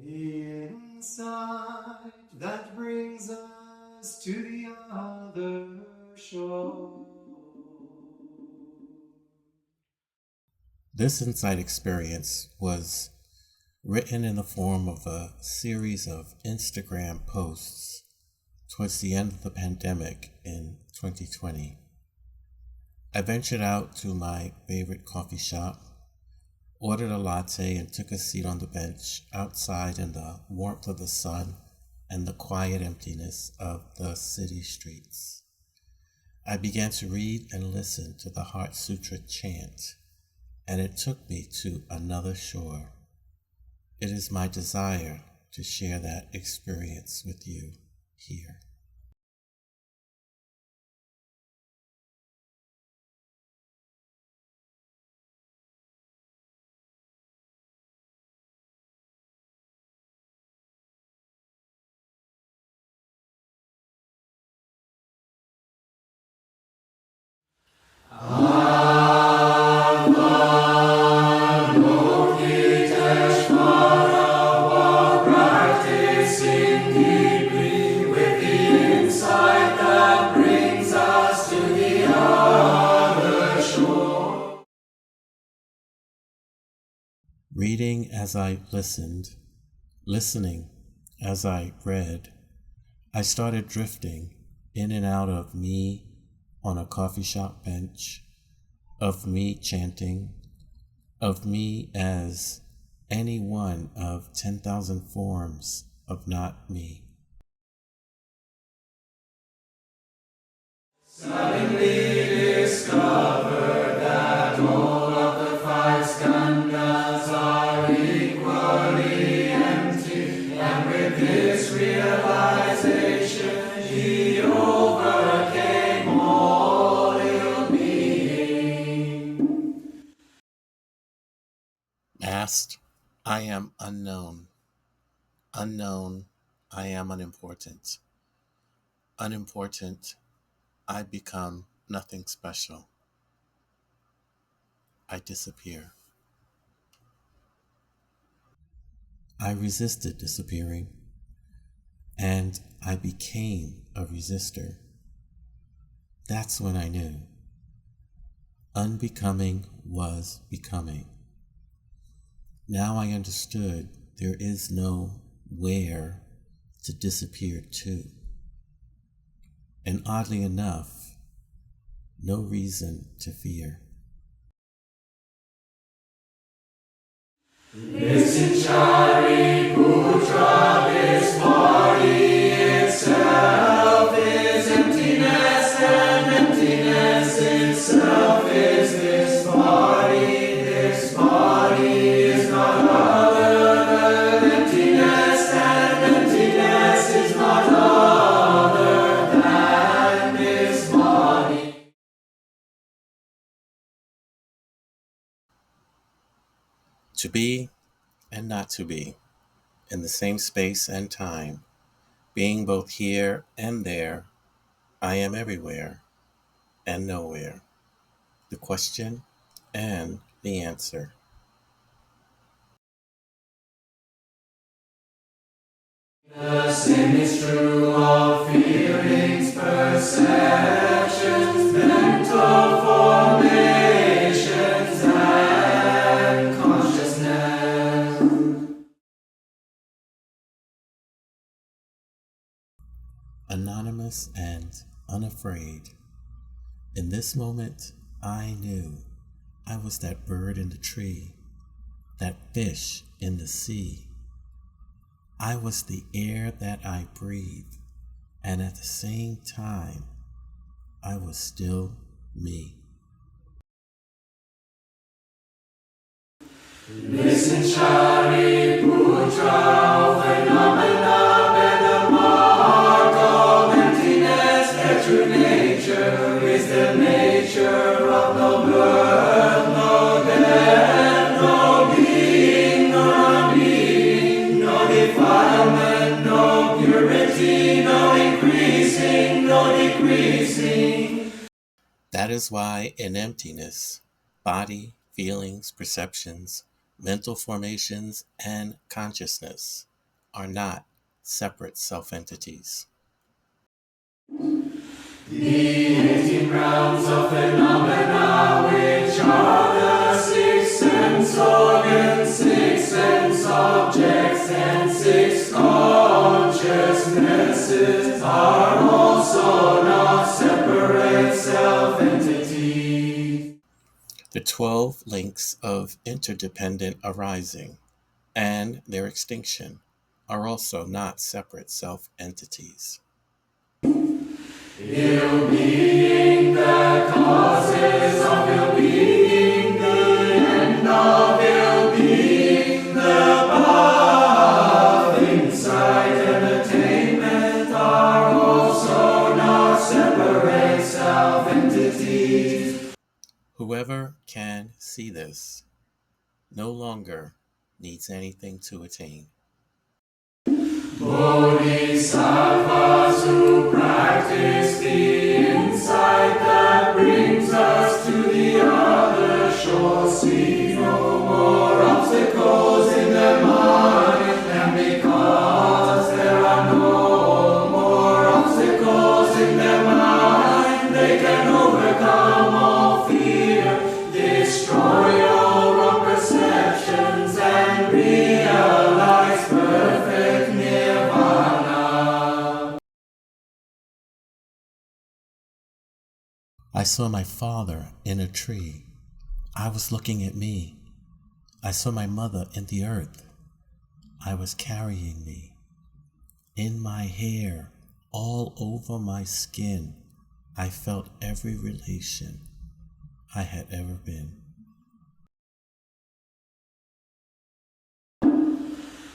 The insight that brings us to the other shore. This insight experience was written in the form of a series of Instagram posts towards the end of the pandemic in 2020. I ventured out to my favorite coffee shop, ordered a latte, and took a seat on the bench outside in the warmth of the sun and the quiet emptiness of the city streets. I began to read and listen to the Heart Sutra chant, and it took me to another shore. It is my desire to share that experience with you here. Reading as I listened, listening as I read, I started drifting in and out of me on a coffee shop bench, of me chanting, of me as any one of 10,000 forms of not me. Suddenly discovered that all of the five skandhas are equally empty, and with this realization he overcame all ill-being. Masked, I am unknown. Unknown, I am unimportant. Unimportant, I become nothing special. I disappear. I resisted disappearing, and I became a resistor. That's when I knew. Unbecoming was becoming. Now I understood there is no where to disappear to. And oddly enough, no reason to fear. Listen, Shari Putra, this body itself is emptiness, and emptiness itself is this body. This body is not other than emptiness, and emptiness is not other than this body. To be and not to be, in the same space and time, being both here and there, I am everywhere and nowhere. The question and the answer. The same is true of feelings, perceptions, mental formations, and consciousness. Anonymous and unafraid. In this moment, I knew I was that bird in the tree, that fish in the sea. I was the air that I breathed, and at the same time, I was still me. Listen, Shari Putra, phenomena bear the mark of emptiness, that true nature is the nature of no birth, no death, no being, no non-being, no defilement, no purity, no increasing, no decreasing. That is why in emptiness, body, feelings, perceptions, Mental formations and consciousness are not separate self-entities. The 18 rounds of phenomena, which are the 6 sense organs, 6 sense objects, and 6 consciousnesses, are also not separate self-entities. The 12 links of interdependent arising and their extinction are also not separate self-entities. Ill-being, the causes of ill-being, the end of ill-being, the path, insight, and attainment are also not separate self-entities. Whoever can see this no longer needs anything to attain. Bodhisattvas who practice the insight that brings us to the other shore see no more obstacles in their mind, and because there are no more obstacles in their mind, they can overcome all fear, destroy all wrong perceptions, and realize perfect nirvana. I saw my father in a tree. I was looking at me. I saw my mother in the earth. I was carrying me. In my hair, all over my skin, I felt every relation I had ever been.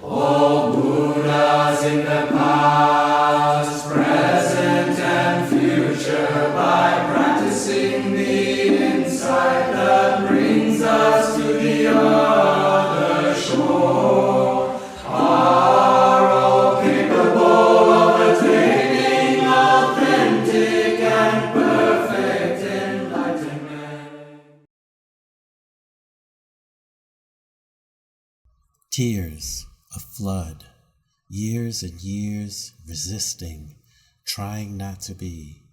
All Buddhas in the past, present, and future, by practicing the insight that brings us to the other shore, are all capable of attaining authentic and perfect enlightenment. Tears, a flood, years and years resisting, trying not to be,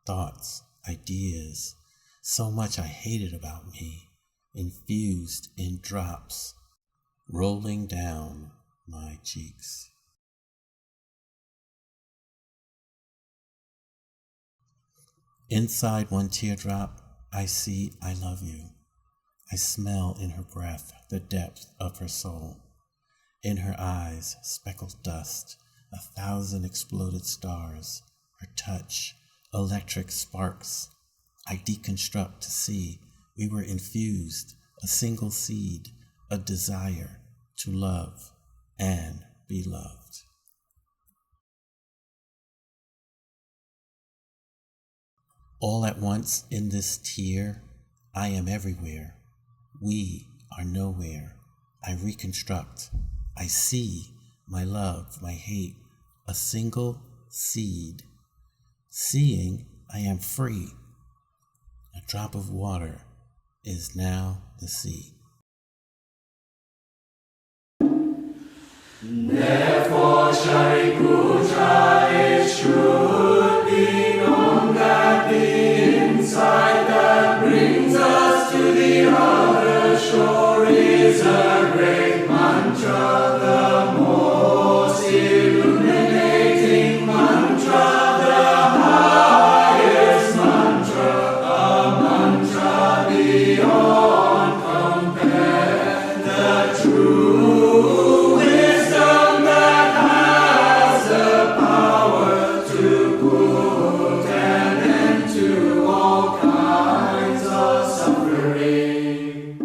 thoughts, ideas, so much I hated about me, infused in drops, rolling down my cheeks. Inside one teardrop, I see I love you. I smell in her breath the depth of her soul. In her eyes, speckled dust, 1,000 exploded stars. Her touch, electric sparks. I deconstruct to see we were infused, a single seed, a desire to love and be loved. All at once in this tear, I am everywhere. We are nowhere. I reconstruct. I see my love, my hate, a single seed. Seeing I am free. A drop of water is now the sea. Therefore, Shariputra, it should be known that the insight that brings us to the other shore is a great mantra, the most illuminating mantra, the highest mantra, a mantra beyond compare, the true wisdom that has the power to put an end to all kinds of suffering.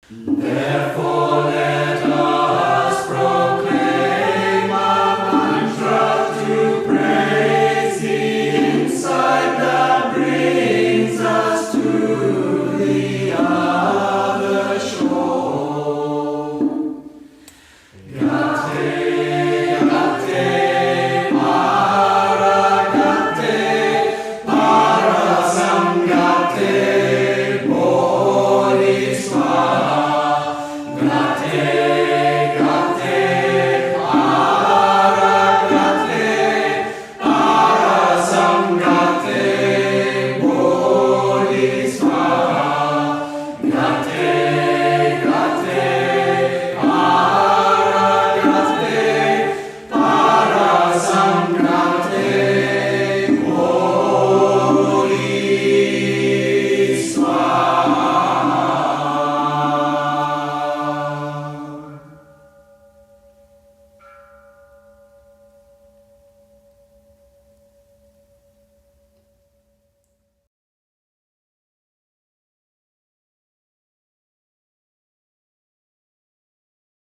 Therefore, let